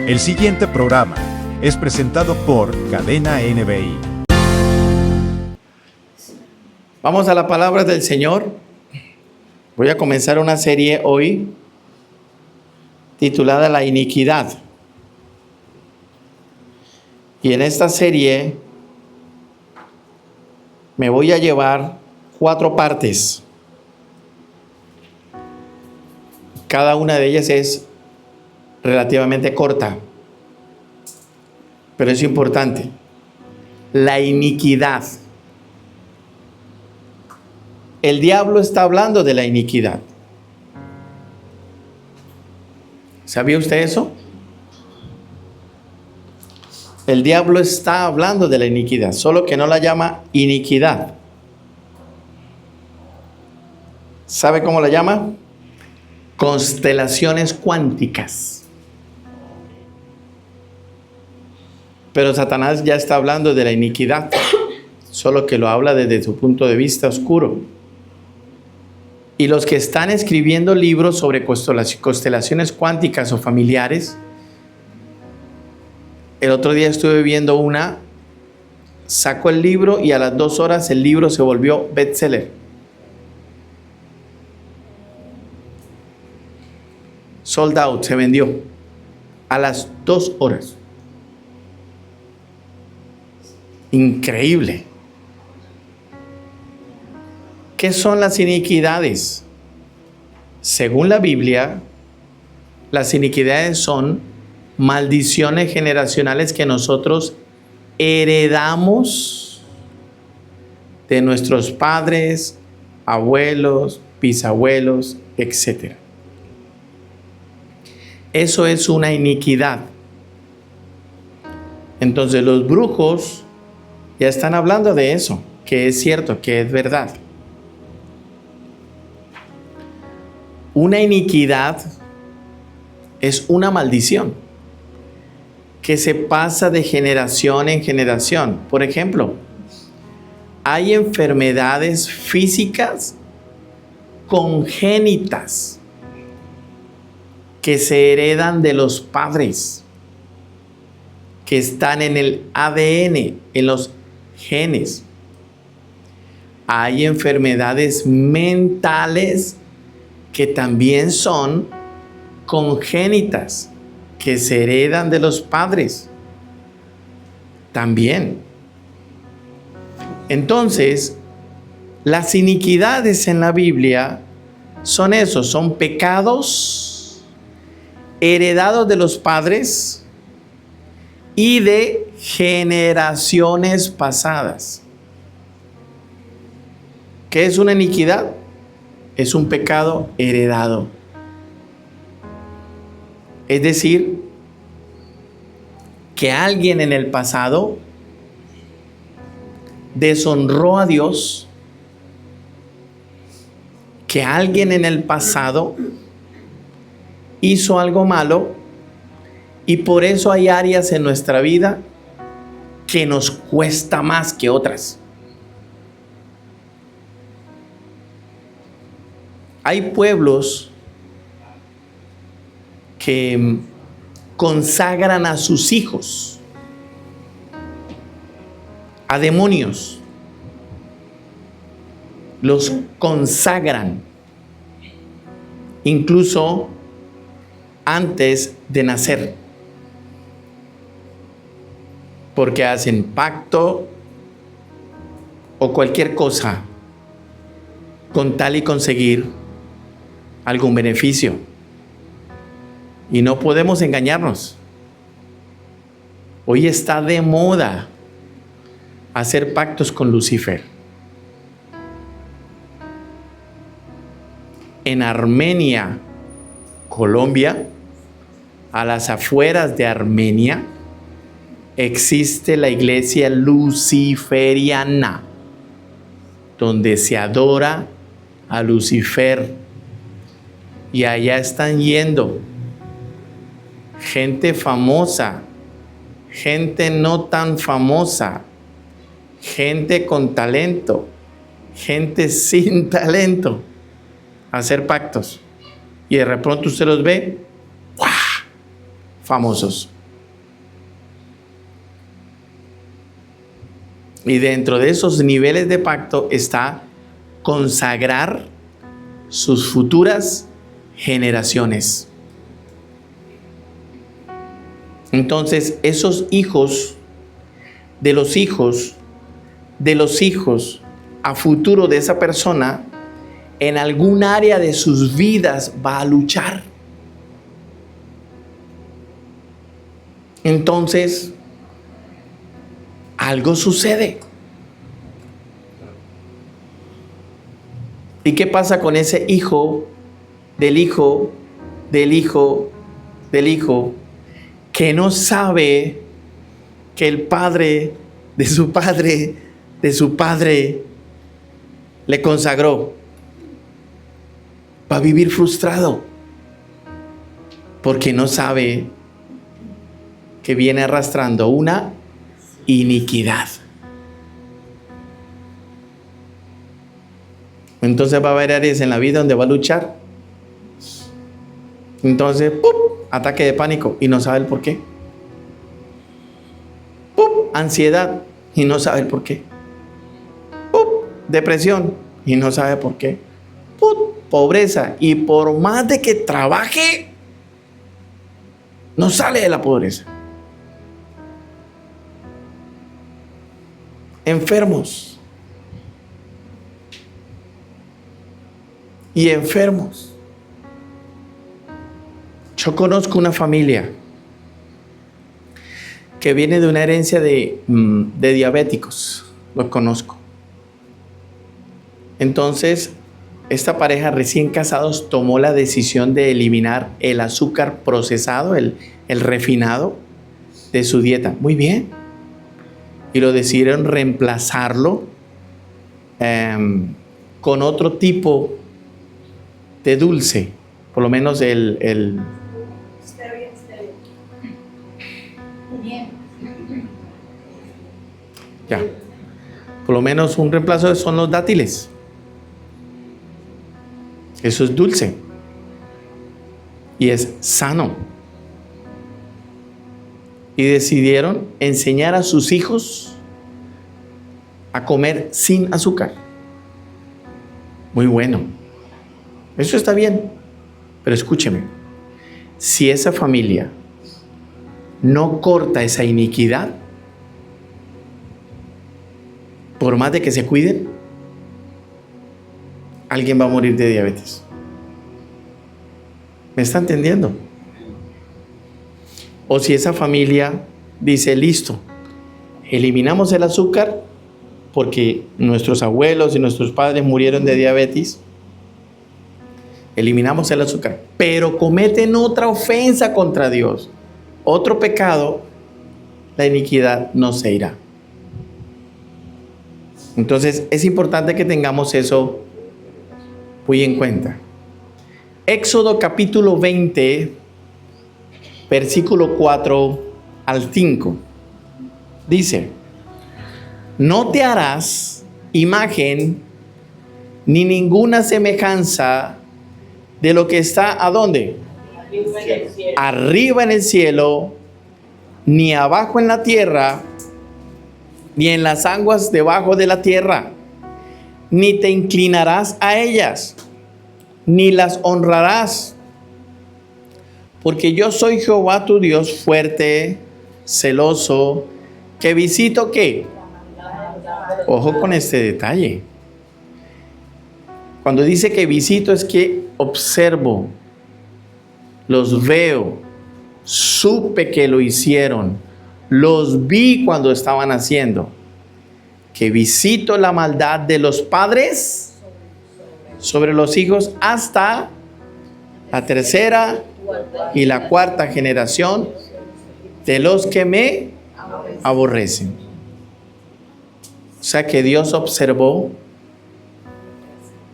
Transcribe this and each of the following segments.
El siguiente programa es presentado por Cadena NBI. Vamos a la palabra del Señor. Voy a comenzar una serie hoy titulada La iniquidad. Y en esta serie me voy a llevar 4 partes. Cada una de ellas es relativamente corta, pero es importante. La iniquidad. El diablo está hablando de la iniquidad. ¿Sabía usted eso? El diablo está hablando de la iniquidad, solo que no la llama iniquidad. ¿Sabe cómo la llama? Constelaciones cuánticas. Pero Satanás ya está hablando de la iniquidad, solo que lo habla desde su punto de vista oscuro. Y los que están escribiendo libros sobre constelaciones cuánticas o familiares, el otro día estuve viendo una, sacó el libro y a las 2 horas el libro se volvió bestseller. Sold out, se vendió a las 2 horas. Increíble. ¿Qué son las iniquidades? Según la Biblia, las iniquidades son maldiciones generacionales que nosotros heredamos de nuestros padres, abuelos, bisabuelos, etc. Eso es una iniquidad. Entonces los brujos ya están hablando de eso, que es cierto, que es verdad. Una iniquidad es una maldición que se pasa de generación en generación. Por ejemplo, hay enfermedades físicas congénitas que se heredan de los padres, que están en el ADN, en los genes. Hay enfermedades mentales que también son congénitas, que se heredan de los padres también. Entonces, las iniquidades en la Biblia son eso, son pecados heredados de los padres y de generaciones pasadas. ¿Qué es una iniquidad? Es un pecado heredado. Es decir, que alguien en el pasado deshonró a Dios, que alguien en el pasado hizo algo malo y por eso hay áreas en nuestra vida que nos cuesta más que otras. Hay pueblos que consagran a sus hijos a demonios. Los consagran incluso antes de nacer, porque hacen pacto o cualquier cosa con tal y conseguir algún beneficio. Y no podemos engañarnos. Hoy está de moda hacer pactos con Lucifer. En Armenia, Colombia, a las afueras de Armenia, existe la iglesia luciferiana, donde se adora a Lucifer. Y allá están yendo gente famosa, gente no tan famosa, gente con talento, gente sin talento, a hacer pactos. Y de repente usted los ve, ¡guau!, famosos. Y dentro de esos niveles de pacto está consagrar sus futuras generaciones. Entonces, esos hijos de los hijos de los hijos a futuro de esa persona, en algún área de sus vidas va a luchar. Entonces, algo sucede. ¿Y qué pasa con ese hijo del hijo del hijo del hijo que no sabe que el padre de su padre de su padre le consagró? Va a vivir frustrado porque no sabe que viene arrastrando una iniquidad. Entonces va a haber áreas en la vida donde va a luchar. Entonces, ¡pum!, ataque de pánico y no sabe el por qué. ¡Pum!, ansiedad y no sabe el por qué. ¡Pum!, depresión y no sabe por qué. ¡Pum!, pobreza, y por más de que trabaje, no sale de la pobreza. Enfermos. Y enfermos. Yo conozco una familia que viene de una herencia de diabéticos. Los conozco. Entonces, esta pareja recién casados tomó la decisión de eliminar el azúcar procesado, el refinado de su dieta. Muy bien. Y lo decidieron reemplazarlo con otro tipo de dulce, por lo menos el ya, por lo menos un reemplazo son los dátiles. Eso es dulce y es sano. Y decidieron enseñar a sus hijos a comer sin azúcar. Muy bueno. Eso está bien. Pero escúcheme. Si esa familia no corta esa iniquidad, por más de que se cuiden, alguien va a morir de diabetes. ¿Me está entendiendo? O si esa familia dice, listo, eliminamos el azúcar porque nuestros abuelos y nuestros padres murieron de diabetes, eliminamos el azúcar, pero cometen otra ofensa contra Dios, otro pecado, la iniquidad no se irá. Entonces es importante que tengamos eso muy en cuenta. Éxodo capítulo 20, versículo 4 al 5. Dice: no te harás imagen ni ninguna semejanza de lo que está ¿a dónde? Arriba en el cielo, ni abajo en la tierra, ni en las aguas debajo de la tierra. Ni te inclinarás a ellas, ni las honrarás. Porque yo soy Jehová tu Dios fuerte, celoso, que visito ¿qué? Ojo con este detalle. Cuando dice que visito es que observo, los veo, supe que lo hicieron, los vi cuando estaban haciendo. Que visito la maldad de los padres sobre los hijos hasta la tercera y la cuarta generación de los que me aborrecen. O sea que Dios observó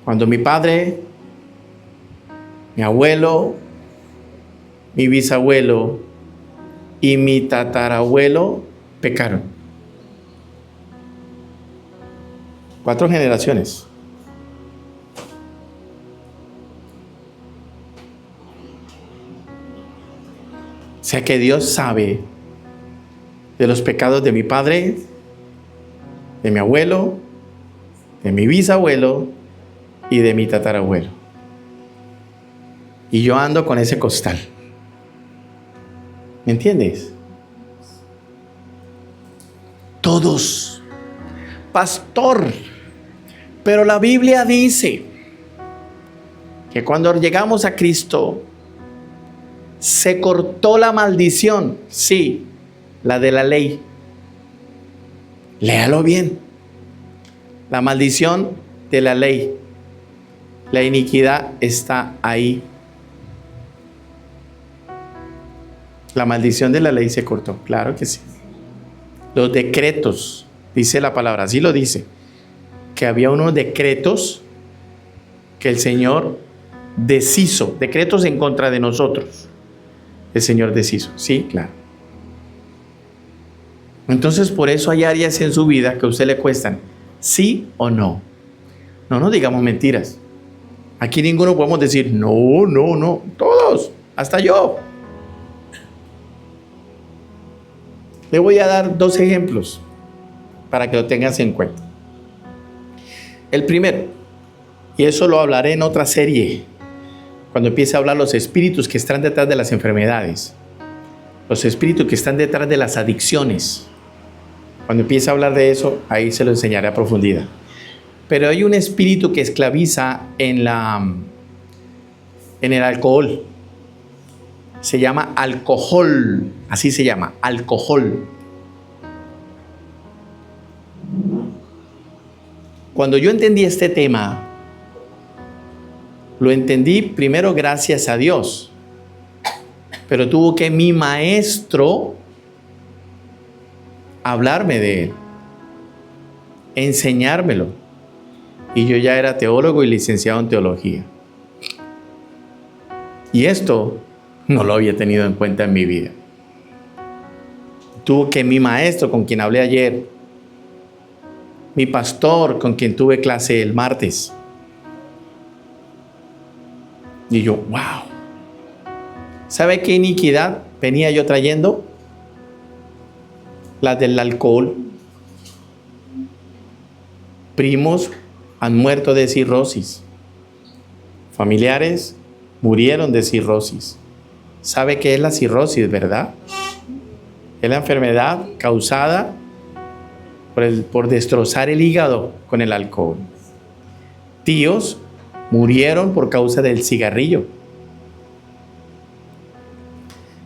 cuando mi padre, mi abuelo, mi bisabuelo y mi tatarabuelo pecaron. 4 generaciones. O sea que Dios sabe de los pecados de mi padre, de mi abuelo, de mi bisabuelo y de mi tatarabuelo. Y yo ando con ese costal. ¿Me entiendes? Todos. Pastor, pero la Biblia dice que cuando llegamos a Cristo se cortó la maldición. Sí, la de la ley. Léalo bien. La maldición de la ley. La iniquidad está ahí. La maldición de la ley se cortó, claro que sí. Los decretos, dice la palabra, así lo dice, que había unos decretos que el Señor deshizo, decretos en contra de nosotros. El Señor deshizo, sí, claro. Entonces, por eso hay áreas en su vida que a usted le cuestan, sí o no. No digamos mentiras. Aquí ninguno podemos decir, no, todos, hasta yo. Le voy a dar 2 ejemplos para que lo tengas en cuenta. El primero, y eso lo hablaré en otra serie, cuando empiece a hablar los espíritus que están detrás de las enfermedades, los espíritus que están detrás de las adicciones. Cuando empiece a hablar de eso, ahí se lo enseñaré a profundidad. Pero hay un espíritu que esclaviza en el alcohol. Se llama alcohol, así se llama, alcohol. Cuando yo entendí este tema, lo entendí primero gracias a Dios, pero tuvo que mi maestro hablarme de él, enseñármelo, y yo ya era teólogo y licenciado en teología. Y esto no lo había tenido en cuenta en mi vida. Tuvo que mi maestro, con quien hablé ayer, mi pastor, con quien tuve clase el martes. Y yo, wow. ¿Sabe qué iniquidad venía yo trayendo? La del alcohol. Primos han muerto de cirrosis. Familiares murieron de cirrosis. ¿Sabe qué es la cirrosis, verdad? Es la enfermedad causada por destrozar el hígado con el alcohol. Tíos murieron por causa del cigarrillo.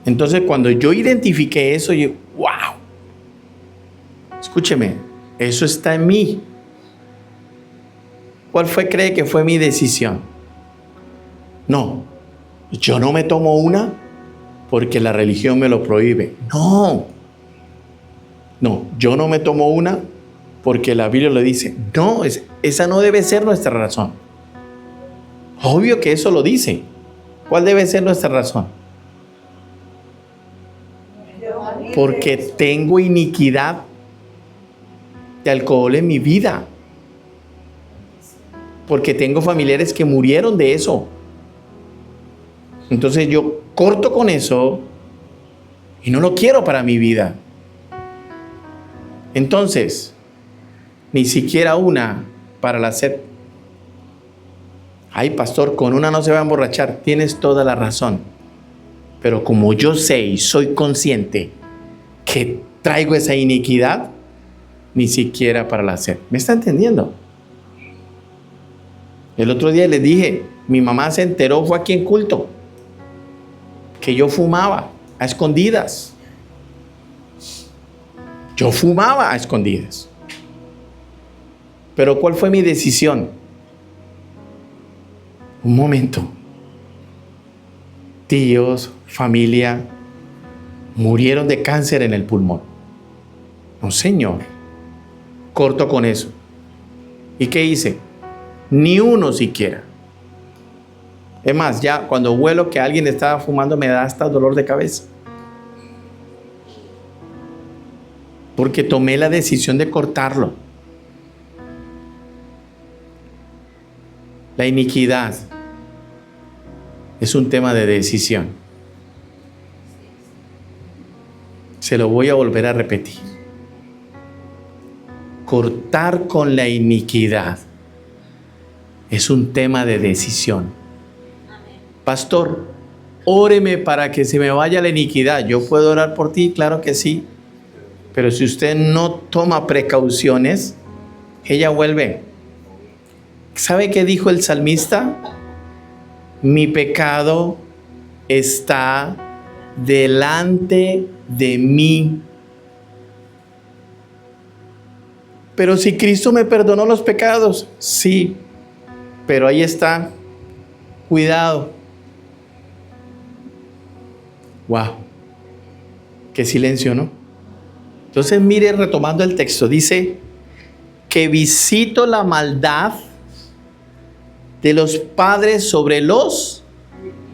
Entonces, cuando yo identifiqué eso, yo, wow. Escúcheme, eso está en mí. ¿Cuál cree que fue mi decisión? No, yo no me tomo una porque la religión me lo prohíbe. No, yo no me tomo una porque la Biblia lo dice. No, esa no debe ser nuestra razón. Obvio que eso lo dice. ¿Cuál debe ser nuestra razón? Porque tengo iniquidad de alcohol en mi vida. Porque tengo familiares que murieron de eso. Entonces yo corto con eso y no lo quiero para mi vida. Entonces, ni siquiera una para la sed. Ay, pastor, con una no se va a emborrachar. Tienes toda la razón. Pero como yo sé y soy consciente que traigo esa iniquidad, ni siquiera para la sed. ¿Me está entendiendo? El otro día les dije, mi mamá se enteró, fue aquí en culto, que yo fumaba a escondidas. Yo fumaba a escondidas. Pero ¿cuál fue mi decisión? Un momento. Tíos, familia, murieron de cáncer en el pulmón. No, señor. Corto con eso. ¿Y qué hice? Ni uno siquiera. Es más, ya cuando huelo que alguien estaba fumando me da hasta dolor de cabeza. Porque tomé la decisión de cortarlo. La iniquidad es un tema de decisión. Se lo voy a volver a repetir. cortar con la iniquidad es un tema de decisión. Pastor, óreme para que se me vaya la iniquidad. ¿Yo puedo orar por ti? Claro que sí. Pero si usted no toma precauciones, ella vuelve. ¿Sabe qué dijo el salmista? Mi pecado está delante de mí. Pero si Cristo me perdonó los pecados, sí, pero ahí está. Cuidado. Wow, qué silencio, ¿no? Entonces mire, retomando el texto, dice que visito la maldad de los padres sobre los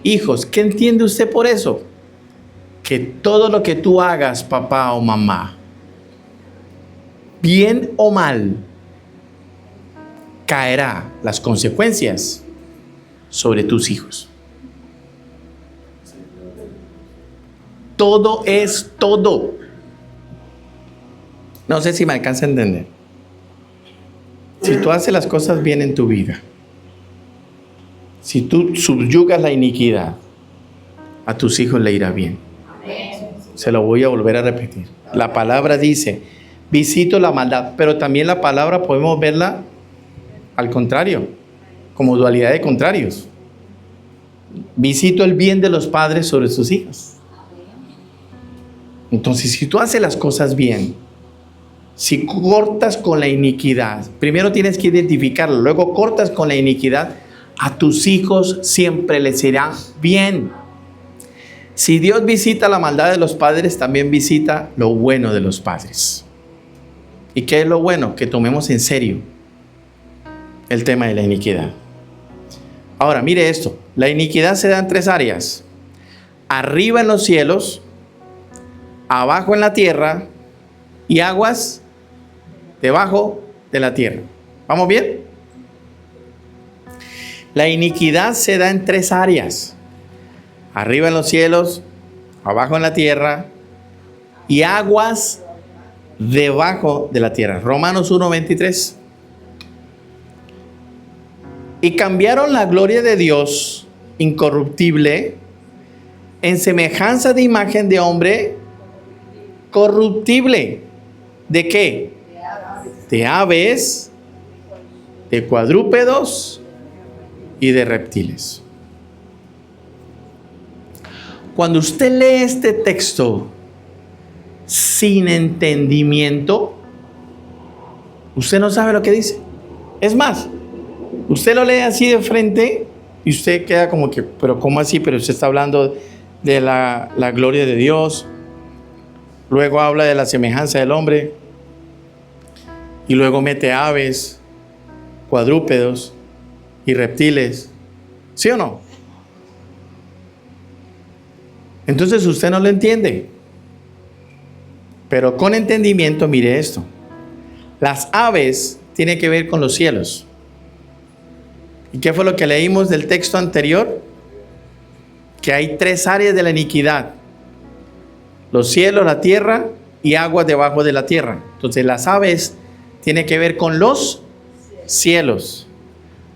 hijos. ¿Qué entiende usted por eso? Que todo lo que tú hagas, papá o mamá, bien o mal, caerá las consecuencias sobre tus hijos. Todo es todo. No sé si me alcanza a entender. Si tú haces las cosas bien en tu vida, si tú subyugas la iniquidad, a tus hijos le irá bien. Se lo voy a volver a repetir. La palabra dice, visito la maldad, pero también la palabra podemos verla al contrario, como dualidad de contrarios. Visito el bien de los padres sobre sus hijos. Entonces, si tú haces las cosas bien, si cortas con la iniquidad, primero tienes que identificarlo, luego cortas con la iniquidad, a tus hijos siempre les irá bien. Si Dios visita la maldad de los padres, también visita lo bueno de los padres. ¿Y qué es lo bueno? Que tomemos en serio el tema de la iniquidad. Ahora, mire esto. La iniquidad se da en tres áreas. Arriba en los cielos, abajo en la tierra y aguas debajo de la tierra. ¿Vamos bien? La iniquidad se da en tres áreas. Arriba en los cielos, abajo en la tierra y aguas debajo de la tierra. Romanos 1:23. Y cambiaron la gloria de Dios incorruptible en semejanza de imagen de hombre corruptible. ¿De qué? De aves, de cuadrúpedos y de reptiles. Cuando usted lee este texto sin entendimiento, usted no sabe lo que dice. Es más, usted lo lee así de frente y usted queda como que, pero ¿cómo así? Pero usted está hablando de la gloria de Dios. Luego habla de la semejanza del hombre. Y luego mete aves, cuadrúpedos y reptiles. ¿Sí o no? Entonces usted no lo entiende. Pero con entendimiento, mire esto. Las aves tienen que ver con los cielos. ¿Y qué fue lo que leímos del texto anterior? Que hay tres áreas de la iniquidad. Los cielos, la tierra y aguas debajo de la tierra. Entonces las aves tienen que ver con los cielos.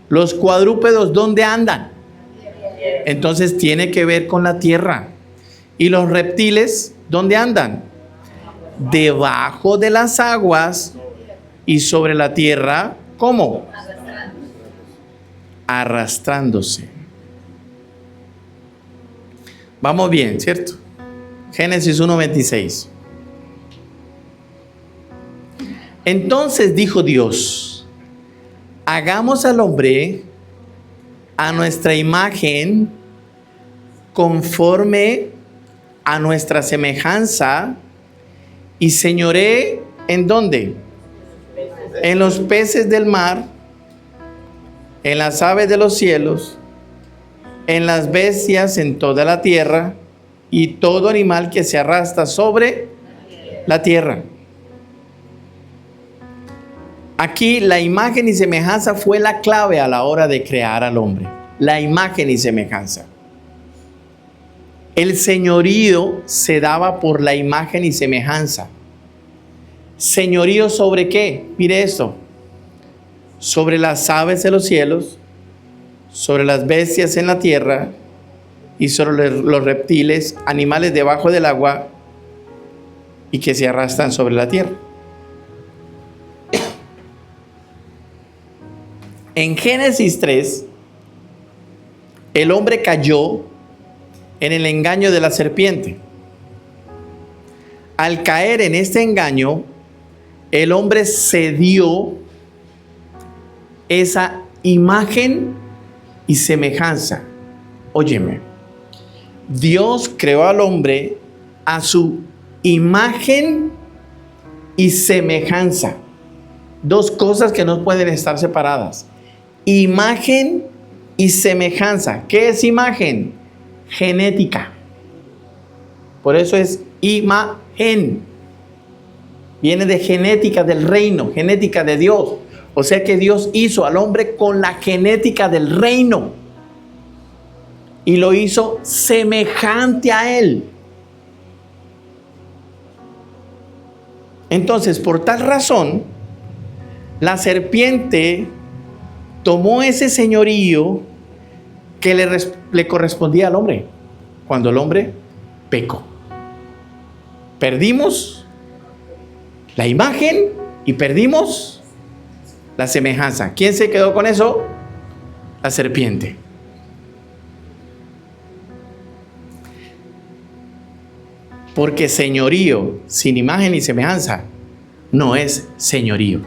Los cuadrúpedos, ¿dónde andan? Entonces tiene que ver con la tierra. Y los reptiles, ¿dónde andan? Debajo de las aguas y sobre la tierra, ¿cómo? Arrastrándose. Vamos bien, ¿cierto? Génesis 1:26. Entonces dijo Dios, hagamos al hombre a nuestra imagen, conforme a nuestra semejanza, y señoré, ¿en dónde? En los peces del mar, en las aves de los cielos, en las bestias en toda la tierra, y todo animal que se arrastra sobre la tierra. Aquí la imagen y semejanza fue la clave a la hora de crear al hombre. La imagen y semejanza. El señorío se daba por la imagen y semejanza. ¿Señorío sobre qué? Mire esto. Sobre las aves de los cielos, sobre las bestias en la tierra y sobre los reptiles, animales debajo del agua y que se arrastran sobre la tierra. En Génesis 3, el hombre cayó en el engaño de la serpiente. Al caer en este engaño, el hombre cedió esa imagen y semejanza. Óyeme, Dios creó al hombre a su imagen y semejanza. Dos cosas que no pueden estar separadas. Imagen y semejanza. ¿Qué es imagen? Genética. Por eso es imagen. Viene de genética del reino, genética de Dios. O sea que Dios hizo al hombre con la genética del reino. Y lo hizo semejante a él. Entonces, por tal razón, la serpiente tomó ese señorío que le correspondía al hombre cuando el hombre pecó. Perdimos la imagen y perdimos la semejanza. ¿Quién se quedó con eso? La serpiente. Porque señorío sin imagen y semejanza no es señorío.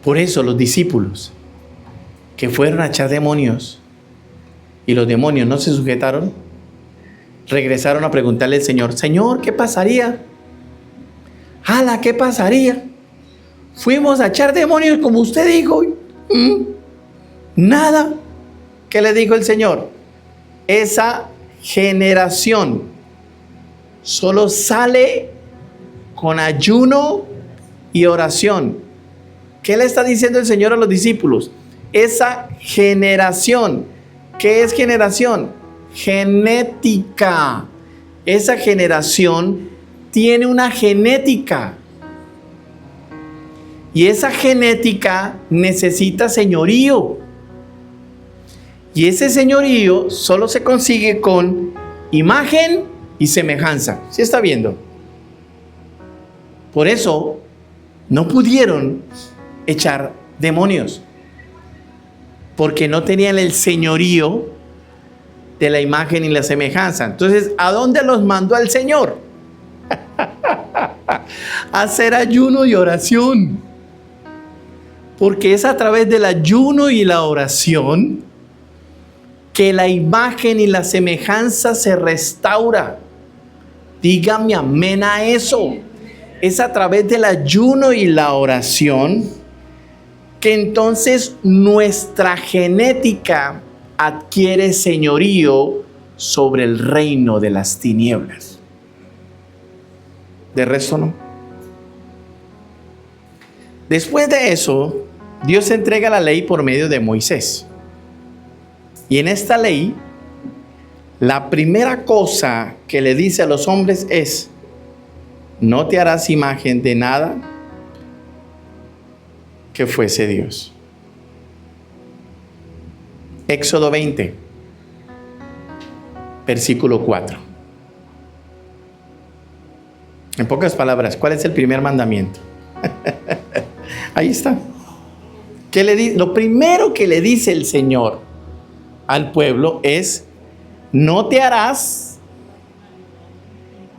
Por eso los discípulos que fueron a echar demonios y los demonios no se sujetaron, regresaron a preguntarle al Señor: Señor, ¿qué pasaría? ¡Hala! ¿Qué pasaría? Fuimos a echar demonios como usted dijo. Nada. ¿Qué le dijo el Señor? Esa generación solo sale con ayuno y oración. ¿Qué le está diciendo el Señor a los discípulos? Esa generación. ¿Qué es generación? Genética. Esa generación tiene una genética. Y esa genética necesita señorío. Y ese señorío solo se consigue con imagen y semejanza. ¿Sí está viendo? Por eso no pudieron echar demonios, porque no tenían el señorío de la imagen y la semejanza. Entonces, ¿a dónde los mandó el Señor? A hacer ayuno y oración. Porque es a través del ayuno y la oración que la imagen y la semejanza se restaura. Dígame amén a eso. Es a través del ayuno y la oración que entonces nuestra genética adquiere señorío sobre el reino de las tinieblas. De resto no. Después de eso, Dios entrega la ley por medio de Moisés. Y en esta ley, la primera cosa que le dice a los hombres es: no te harás imagen de nada que fuese Dios. Éxodo 20, versículo 4. En pocas palabras, ¿cuál es el primer mandamiento? Ahí está. Lo primero que le dice el Señor al pueblo es: no te harás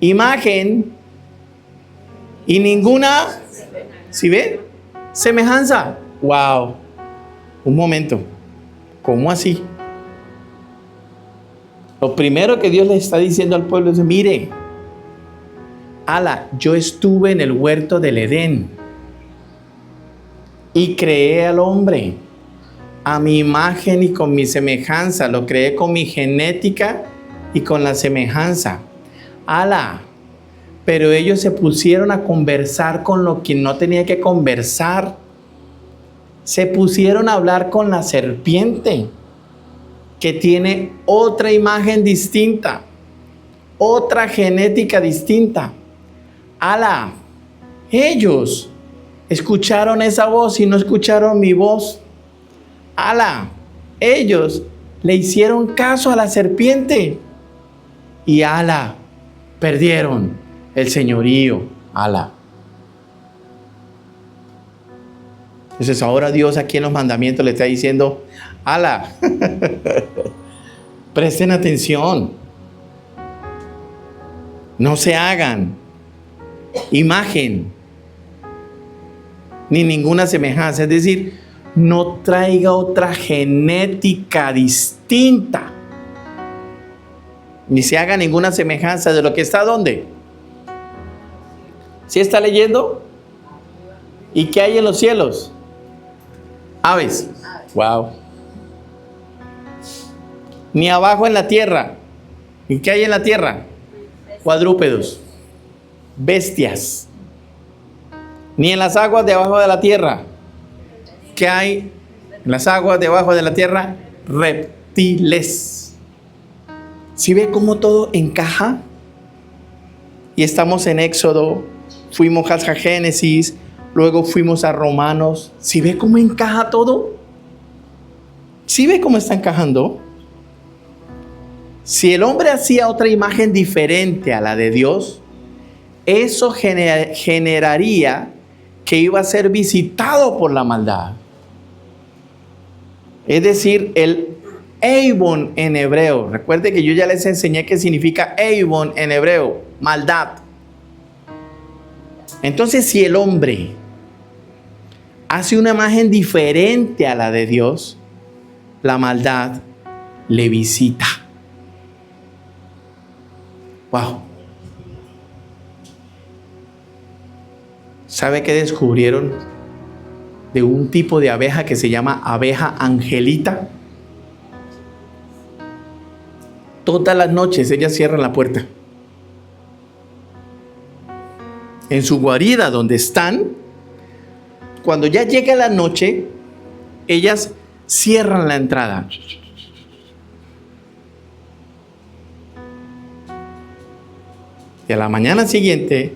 imagen y ninguna, ¿sí ve? Semejanza. Wow. Un momento. ¿Cómo así? Lo primero que Dios le está diciendo al pueblo es: mire, yo estuve en el huerto del Edén y creé al hombre a mi imagen y con mi semejanza. Lo creé con mi genética y con la semejanza. Pero ellos se pusieron a conversar con lo que no tenía que conversar. Se pusieron a hablar con la serpiente, que tiene otra imagen distinta, otra genética distinta. Ellos escucharon esa voz y no escucharon mi voz. ¡Hala! Ellos le hicieron caso a la serpiente. Y ¡hala! Perdieron el señorío. ¡Hala! Entonces ahora Dios aquí en los mandamientos le está diciendo, ¡hala! Presten atención. No se hagan imagen ni ninguna semejanza. Es decir, no traiga otra genética distinta. Ni se haga ninguna semejanza de lo que está ¿dónde? ¿Sí está leyendo? ¿Y qué hay en los cielos? Aves. Wow. Ni abajo en la tierra. ¿Y qué hay en la tierra? Cuadrúpedos. Bestias. Ni en las aguas debajo de la tierra. ¿Qué hay en las aguas debajo de la tierra? Reptiles. ¿Sí ve cómo todo encaja? Y estamos en Éxodo, fuimos a Génesis, luego fuimos a Romanos. ¿Sí ve cómo encaja todo? ¿Sí ve cómo está encajando? Si el hombre hacía otra imagen diferente a la de Dios, eso generaría que iba a ser visitado por la maldad. Es decir, el Eibon en hebreo. Recuerde que yo ya les enseñé qué significa Eibon en hebreo. Maldad. Entonces, si el hombre hace una imagen diferente a la de Dios, la maldad le visita. Wow. ¿Sabe qué descubrieron de un tipo de abeja que se llama abeja angelita? Todas las noches ellas cierran la puerta. En su guarida donde están, cuando ya llega la noche, ellas cierran la entrada. Y a la mañana siguiente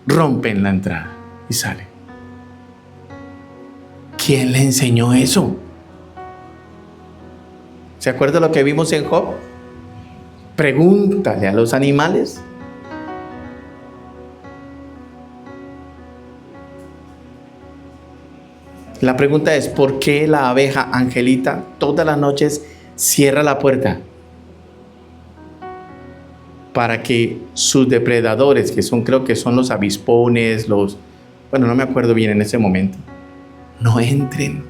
rompen la entrada y salen. ¿Quién le enseñó eso? ¿Se acuerda lo que vimos en Job? Pregúntale a los animales. La pregunta es, ¿por qué la abeja angelita todas las noches cierra la puerta? Para que sus depredadores, que son, creo que son los avispones, bueno, no me acuerdo bien en ese momento, no entren.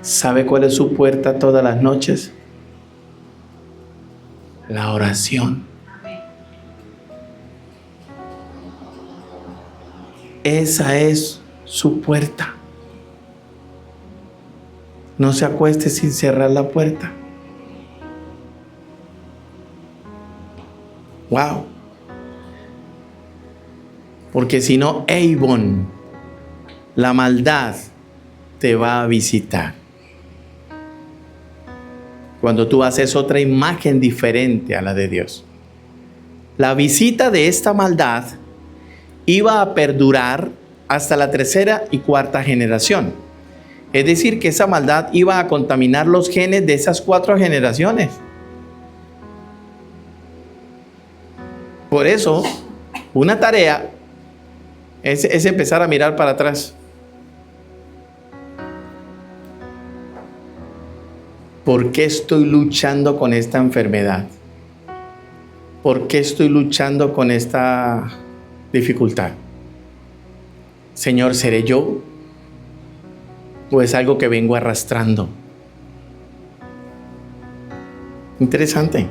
¿Sabe cuál es su puerta todas las noches? La oración. Esa es su puerta. No se acueste sin cerrar la puerta. Wow. Porque si no, Eibon, la maldad, te va a visitar. Cuando tú haces otra imagen diferente a la de Dios. La visita de esta maldad iba a perdurar hasta la tercera y cuarta generación. Es decir, que esa maldad iba a contaminar los genes de esas 4 generaciones. Por eso, una tarea es empezar a mirar para atrás. ¿Por qué estoy luchando con esta enfermedad? ¿Por qué estoy luchando con esta dificultad? Señor, ¿seré yo? ¿O es algo que vengo arrastrando? Interesante.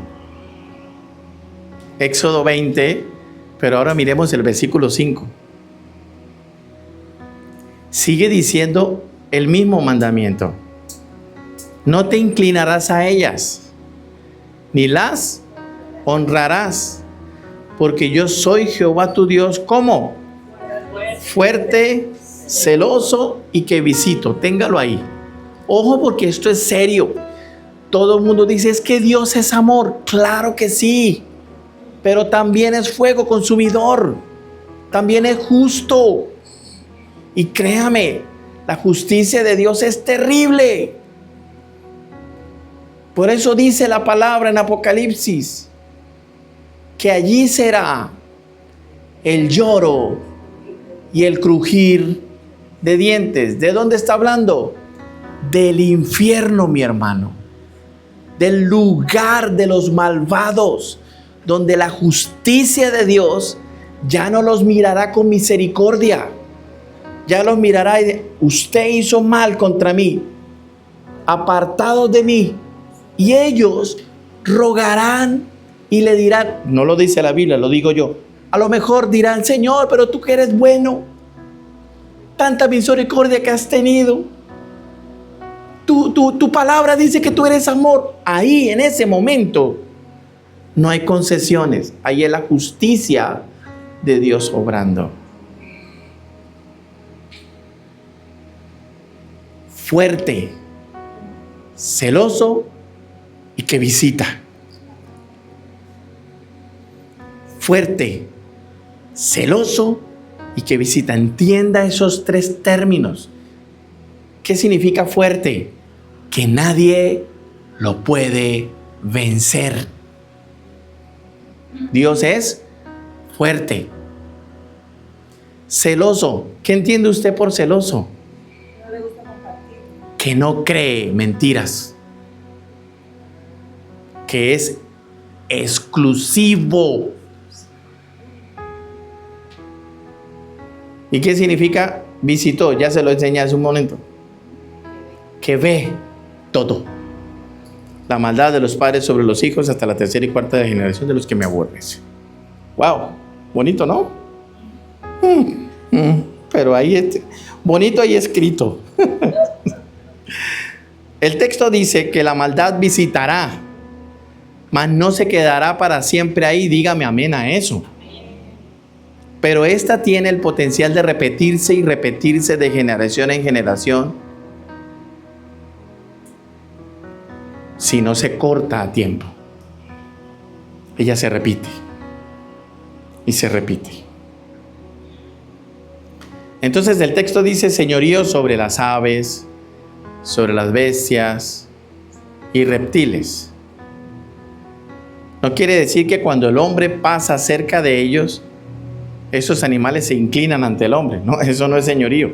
Éxodo 20, pero ahora miremos el versículo 5. Sigue diciendo el mismo mandamiento. No te inclinarás a ellas, ni las honrarás, porque yo soy Jehová tu Dios. ¿Cómo? Fuerte, celoso y que visito. Téngalo ahí. Ojo, porque esto es serio. Todo el mundo dice, es que Dios es amor. Claro que sí. pero también es fuego consumidor, también es justo. Y créame, la justicia de Dios es terrible. Por eso dice la palabra en Apocalipsis, que allí será el lloro y el crujir de dientes. ¿De dónde está hablando? Del infierno, mi hermano. Del lugar de los malvados, donde la justicia de Dios ya no los mirará con misericordia. Ya los mirará y usted hizo mal contra mí, apartados de mí. Y ellos rogarán y le dirán, no lo dice la Biblia, lo digo yo. A lo mejor dirán, Señor, pero tú que eres bueno, tanta misericordia que has tenido. Tu palabra dice que tú eres amor. Ahí, en ese momento, no hay concesiones. Ahí es la justicia de Dios obrando. Fuerte, celoso y que visita. Fuerte, celoso y que visita. Entienda esos tres términos. ¿Qué significa fuerte? Que nadie lo puede vencer. Dios es fuerte. Celoso. ¿Qué entiende usted por celoso? No le gusta compartir. Que no cree mentiras. Que es exclusivo. ¿Y qué significa visitó? Ya se lo enseñé hace un momento. Que ve todo. La maldad de los padres sobre los hijos hasta la tercera y cuarta generación de los que me aborrecen. Wow, bonito, ¿no? Pero ahí, bonito ahí escrito. El texto dice que la maldad visitará, mas no se quedará para siempre ahí. Dígame amén a eso. Pero esta tiene el potencial de repetirse y repetirse de generación en generación si no se corta a tiempo. Ella se repite y se repite. Entonces el texto dice señorío sobre las aves, sobre las bestias y reptiles. No quiere decir que cuando el hombre pasa cerca de ellos, esos animales se inclinan ante el hombre. No, eso no es señorío.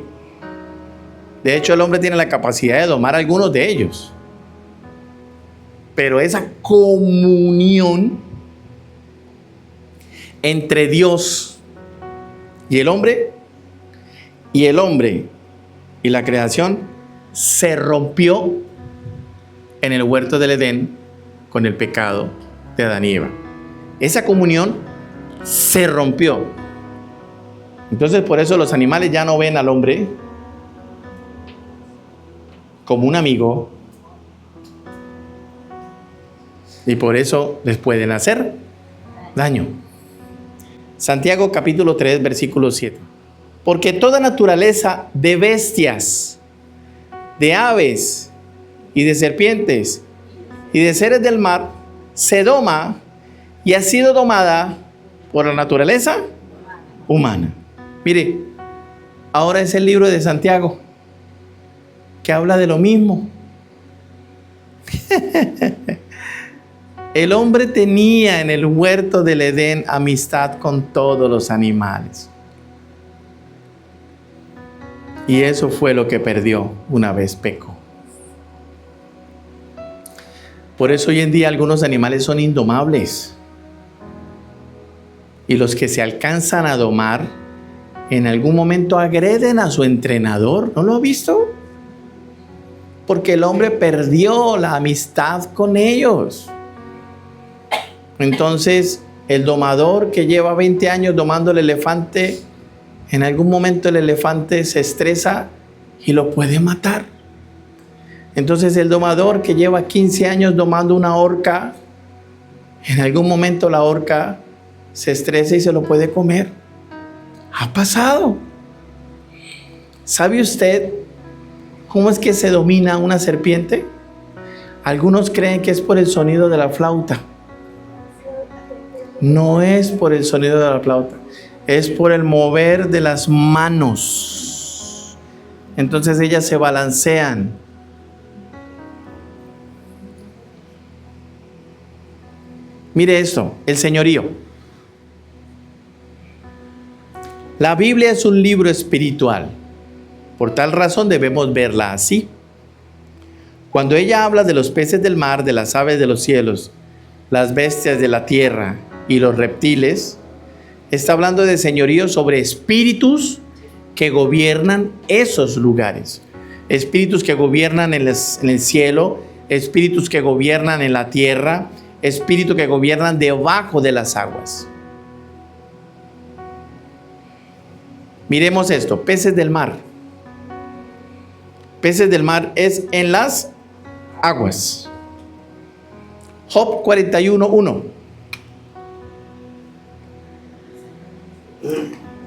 De hecho, el hombre tiene la capacidad de domar a algunos de ellos. Pero esa comunión entre Dios y el hombre y la creación se rompió en el huerto del Edén con el pecado de Adán y Eva. Esa comunión se rompió. Entonces por eso los animales ya no ven al hombre como un amigo y por eso les pueden hacer daño. Santiago capítulo 3 versículo 7. Porque toda naturaleza de bestias, de aves y de serpientes y de seres del mar se doma y ha sido domada por la naturaleza humana. Mire, ahora es el libro de Santiago que habla de lo mismo. El hombre tenía en el huerto del Edén amistad con todos los animales. Y eso fue lo que perdió una vez pecó. Por eso hoy en día algunos animales son indomables. Y los que se alcanzan a domar en algún momento agreden a su entrenador. ¿No lo ha visto? Porque el hombre perdió la amistad con ellos. Entonces, el domador que lleva 20 años domando el elefante, en algún momento el elefante se estresa y lo puede matar. Entonces, el domador que lleva 15 años domando una orca, en algún momento la orca se estresa y se lo puede comer. Ha pasado. ¿Sabe usted cómo es que se domina una serpiente? Algunos creen que es por el sonido de la flauta. No es por el sonido de la flauta, es por el mover de las manos. Entonces ellas se balancean. Mire esto, el señorío. La Biblia es un libro espiritual. Por tal razón debemos verla así. Cuando ella habla de los peces del mar, de las aves de los cielos, las bestias de la tierra y los reptiles, está hablando de señorío sobre espíritus que gobiernan esos lugares. Espíritus que gobiernan en el cielo, espíritus que gobiernan en la tierra, espíritus que gobiernan debajo de las aguas. Miremos esto, peces del mar. Peces del mar es en las aguas. Job 41:1.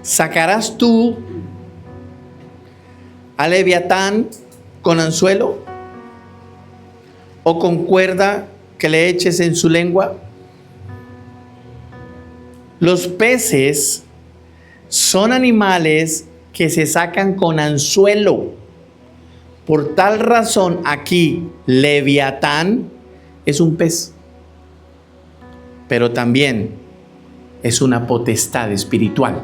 ¿Sacarás tú a Leviatán con anzuelo o con cuerda que le eches en su lengua? Los peces son animales que se sacan con anzuelo. Por tal razón aquí Leviatán es un pez, pero también es una potestad espiritual.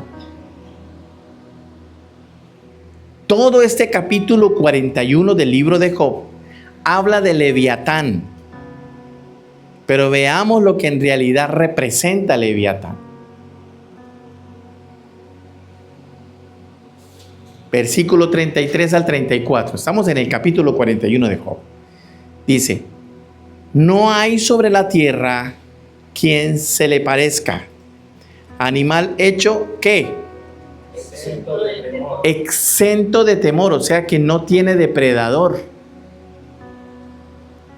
Todo este capítulo 41 del libro de Job habla de Leviatán, pero veamos lo que en realidad representa Leviatán. Versículo 33 al 34. Estamos en el capítulo 41 de Job. Dice: no hay sobre la tierra quien se le parezca. Animal hecho, ¿qué? Exento de temor, o sea que no tiene depredador.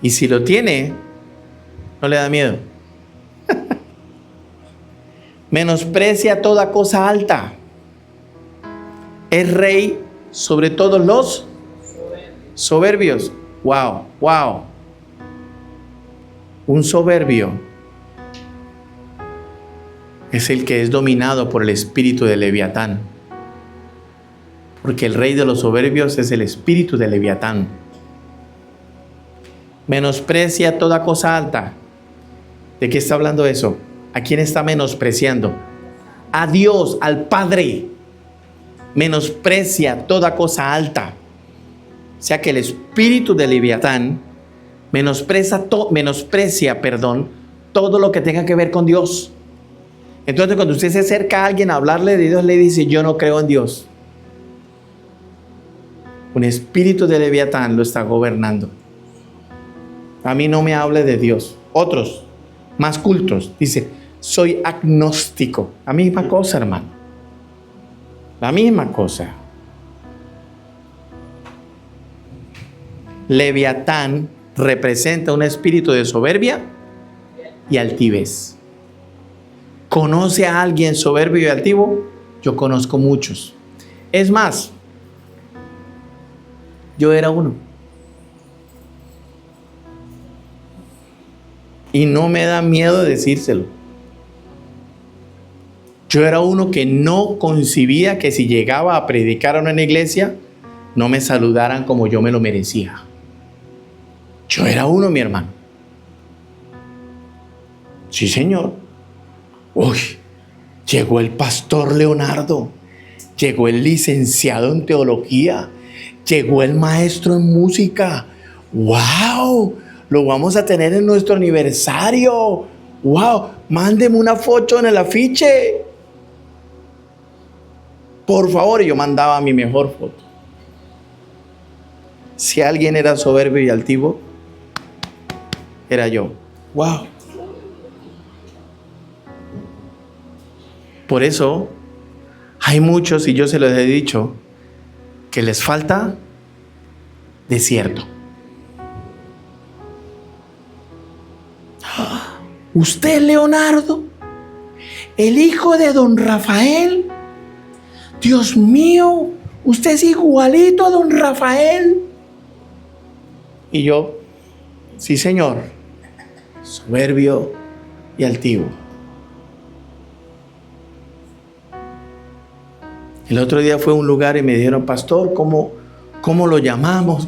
Y si lo tiene, no le da miedo. Menosprecia toda cosa alta. Es rey sobre todos los soberbios. Wow, wow. Un soberbio es el que es dominado por el espíritu de Leviatán. Porque el rey de los soberbios es el espíritu de Leviatán. Menosprecia toda cosa alta. ¿De qué está hablando eso? ¿A quién está menospreciando? A Dios, al Padre. Menosprecia toda cosa alta. O sea que el espíritu de Leviatán menosprecia todo lo que tenga que ver con Dios. Entonces cuando usted se acerca a alguien a hablarle de Dios, le dice: yo no creo en Dios. Un espíritu de Leviatán lo está gobernando. A mí no me hable de Dios. Otros, más cultos, dice: soy agnóstico. La misma cosa, hermano. La misma cosa. Leviatán representa un espíritu de soberbia y altivez. ¿Conoce a alguien soberbio y altivo? Yo conozco muchos. Es más, yo era uno. Y no me da miedo decírselo. Yo era uno que no concibía que si llegaba a predicar a una iglesia, no me saludaran como yo me lo merecía. Yo era uno, mi hermano. Sí, señor. Uy, llegó el pastor Leonardo, llegó el licenciado en teología, llegó el maestro en música. ¡Wow! Lo vamos a tener en nuestro aniversario. ¡Wow! Mándeme una foto en el afiche. Por favor, yo mandaba mi mejor foto. Si alguien era soberbio y altivo, era yo. ¡Wow! Por eso, hay muchos, y yo se los he dicho, que les falta desierto. ¿Usted, Leonardo? ¿El hijo de don Rafael? Dios mío, usted es igualito a don Rafael. Y yo: sí, señor, soberbio y altivo. El otro día fue a un lugar y me dijeron, pastor, ¿cómo lo llamamos?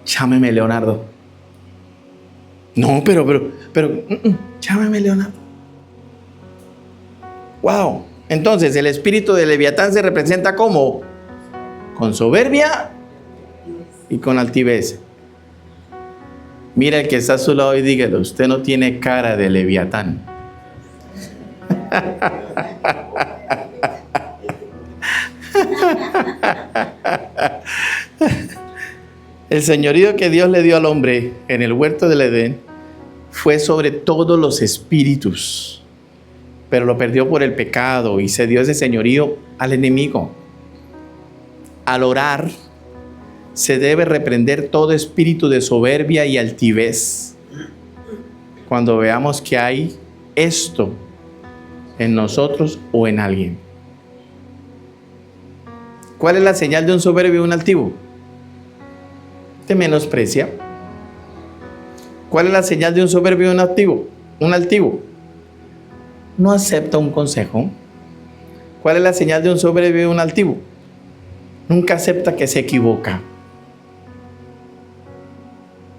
Llámeme Leonardo. No, pero, llámeme Leonardo. Wow. Entonces, el espíritu de Leviatán se representa como con soberbia y con altivez. Mira el que está a su lado y dígale, usted no tiene cara de Leviatán. El señorío que Dios le dio al hombre en el huerto del Edén fue sobre todos los espíritus, pero lo perdió por el pecado y se dio ese señorío al enemigo. Al orar, se debe reprender todo espíritu de soberbia y altivez. Cuando veamos que hay esto en nosotros o en alguien. ¿Cuál es la señal de un soberbio y un altivo? Te menosprecia. ¿Cuál es la señal de un soberbio y un altivo? Un altivo no acepta un consejo. ¿Cuál es la señal de un soberbio y un altivo? Nunca acepta que se equivoca.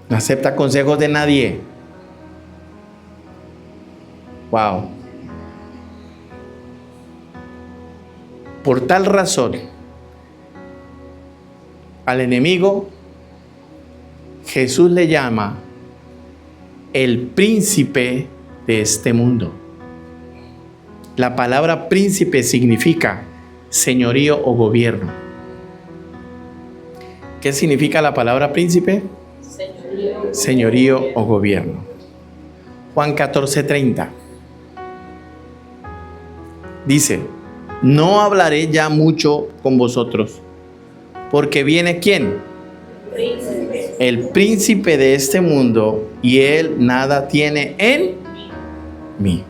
No acepta consejos de nadie. Wow. Por tal razón, al enemigo Jesús le llama el príncipe de este mundo. La palabra príncipe significa señorío o gobierno. ¿Qué significa la palabra príncipe? Señorío o gobierno. Juan 14:30 dice, no hablaré ya mucho con vosotros, porque viene ¿quién? Príncipe. El príncipe de este mundo, y él nada tiene en mí.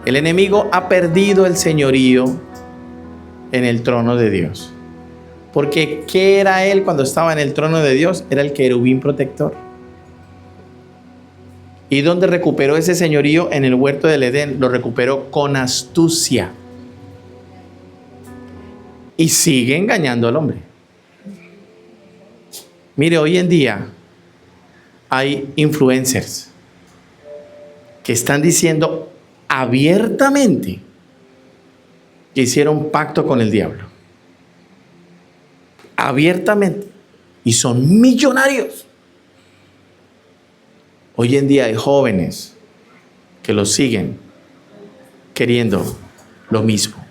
El enemigo ha perdido el señorío en el trono de Dios. Porque ¿qué era él cuando estaba en el trono de Dios? Era el querubín protector. ¿Y dónde recuperó ese señorío? En el huerto del Edén. Lo recuperó con astucia. Y sigue engañando al hombre. Mire, hoy en día hay influencers que están diciendo abiertamente que hicieron pacto con el diablo. Abiertamente. Y son millonarios. Hoy en día hay jóvenes que los siguen queriendo lo mismo.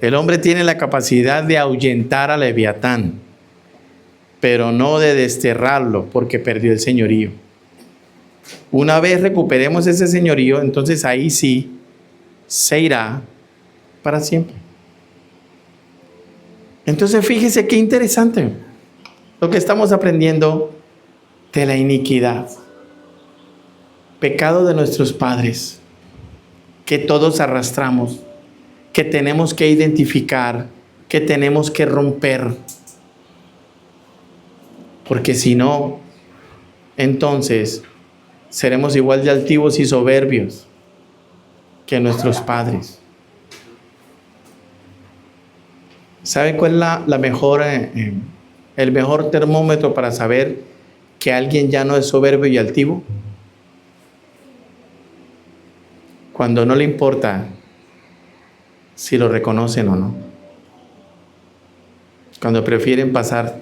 El hombre tiene la capacidad de ahuyentar a Leviatán, pero no de desterrarlo porque perdió el señorío. Una vez recuperemos ese señorío, entonces ahí sí se irá para siempre. Entonces fíjese qué interesante lo que estamos aprendiendo de la iniquidad. Pecado de nuestros padres, que todos arrastramos, que tenemos que identificar, que tenemos que romper. Porque si no, entonces seremos igual de altivos y soberbios que nuestros padres. ¿Sabe cuál es el mejor termómetro para saber que alguien ya no es soberbio y altivo? Cuando no le importa si lo reconocen o no. Cuando prefieren pasar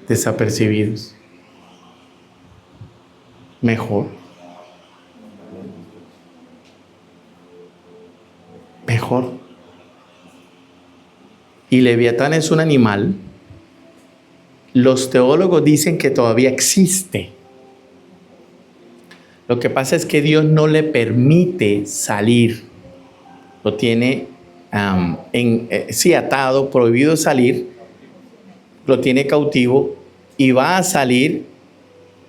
desapercibidos. Mejor. Y Leviatán es un animal. Los teólogos dicen que todavía existe. Lo que pasa es que Dios no le permite salir. Lo tiene atado, prohibido salir. Lo tiene cautivo y va a salir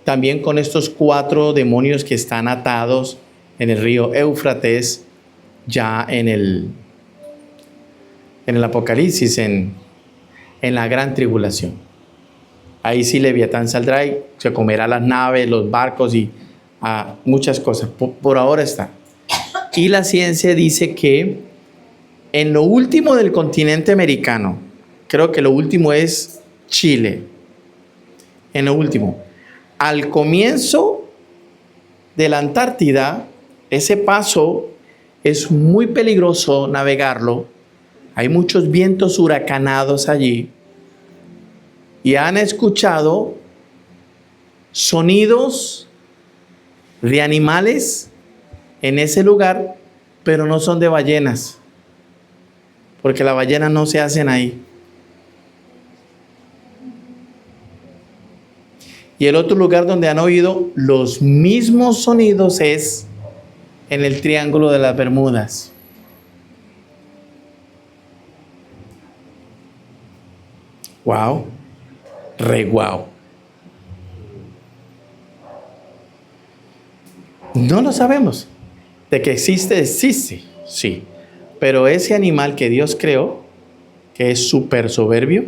también con estos 4 demonios que están atados en el río Éufrates, ya en el Apocalipsis, en la gran tribulación. Ahí sí Leviatán saldrá y se comerá las naves, los barcos y muchas cosas. Por ahora está. Y la ciencia dice que en lo último del continente americano, creo que lo último es Chile, en lo último, al comienzo de la Antártida, ese paso es muy peligroso navegarlo. Hay muchos vientos huracanados allí. Y han escuchado sonidos de animales en ese lugar, pero no son de ballenas, porque las ballenas no se hacen ahí. Y el otro lugar donde han oído los mismos sonidos es en el Triángulo de las Bermudas. Wow, re wow. No lo sabemos. De que existe, existe, sí. Pero ese animal que Dios creó, que es súper soberbio,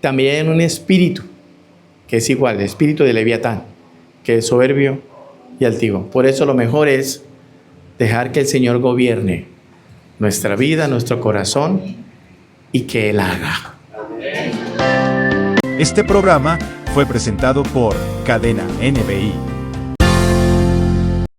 también hay un espíritu, que es igual, el espíritu de Leviatán, que es soberbio y altivo. Por eso lo mejor es dejar que el Señor gobierne nuestra vida, nuestro corazón, y que Él haga. Este programa fue presentado por Cadena NBI.